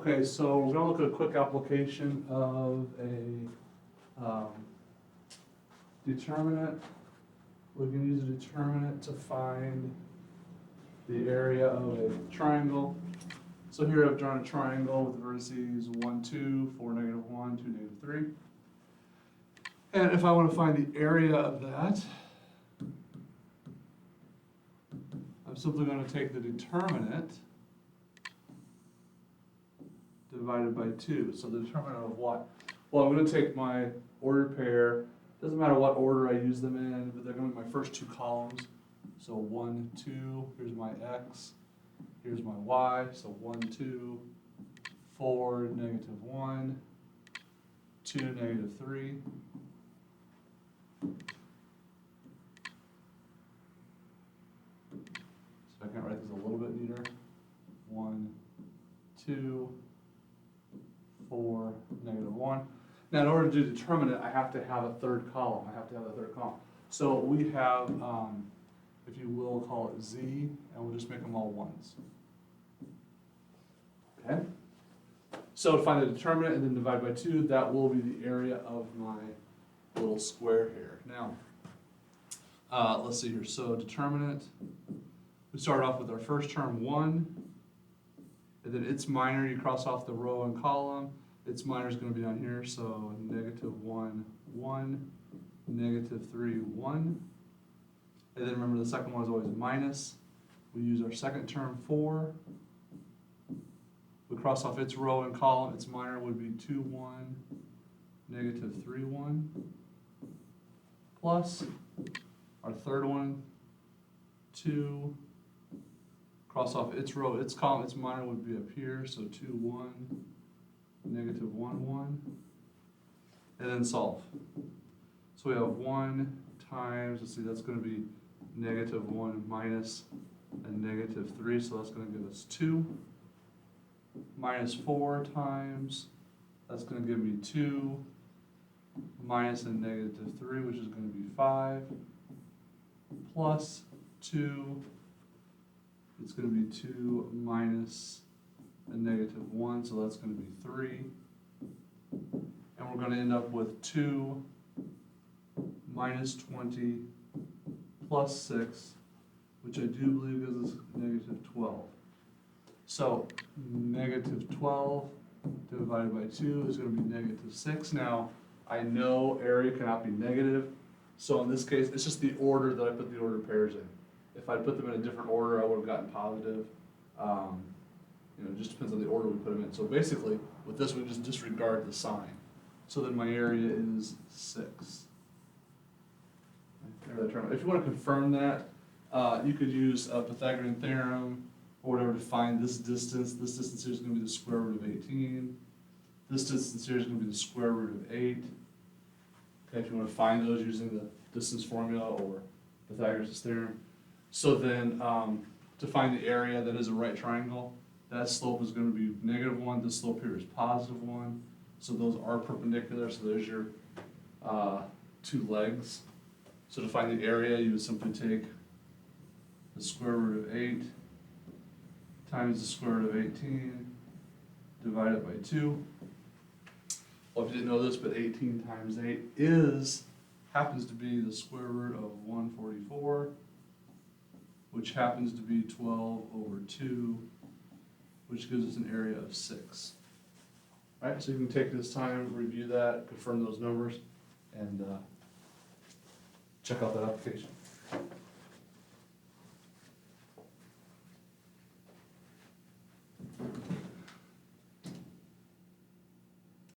Okay, so we're gonna look at a quick application of a determinant. We can use a determinant to find the area of a triangle. So here I've drawn a triangle with vertices 1, 2, 4, -1, 2, -3. And if I want to find the area of that, I'm simply going to take the determinant divided by 2. So the determinant of what? Well, I'm going to take my ordered pair. Doesn't matter what order I use them in, but they're going to be my first two columns. So 1, 2, here's my x, here's my y. So 1, 2, 4, -1, 2, -3. So I can write this a little bit neater. 1, 2, 4, -1. Now, in order to do determinant, I have to have a third column. So we have, if you will, call it z, and we'll just make them all ones. Okay? So to find the determinant and then divide by 2, that will be the area of my little square here. Now, let's see here. So determinant, we start off with our first term 1, and then its minor, you cross off the row and column. Its minor is going to be down here, so -1, 1, -3, 1. And then remember the second one is always minus. We use our second term 4. We cross off its row and column. Its minor would be 2, 1, -3, 1. Plus our third one, 2. Cross off its row, its column, its minor would be up here, so 2, 1, -1, 1. And then solve. So we have 1 times, let's see, that's going to be -1 minus a -3, so that's going to give us 2. Minus 4 times, that's going to give me 2, minus a -3, which is going to be 5, plus 2, it's going to be 2 minus a -1, so that's going to be 3. And we're going to end up with 2 minus 20 plus 6, which I do believe gives us -12. So -12 divided by 2 is going to be -6. Now, I know area cannot be negative, so in this case, it's just the order that I put the ordered pairs in. If I put them in a different order, I would have gotten positive. It just depends on the order we put them in. So basically, with this, we just disregard the sign. So then my area is 6. If you want to confirm that, you could use a Pythagorean theorem or whatever to find this distance. This distance here is going to be the square root of 18. This distance here is going to be the square root of 8. Okay, if you want to find those using the distance formula or Pythagoras' theorem. So then, to find the area that is a right triangle, that slope is going to be -1. This slope here is +1. So those are perpendicular. So there's your 2 legs. So to find the area, you would simply take the square root of 8 times the square root of 18 divided by 2. Well, if you didn't know this, but 18 times 8 happens to be the square root of 144, which happens to be 12 over 2, which gives us an area of 6. All right, so you can take this time, review that, confirm those numbers, and check out that application.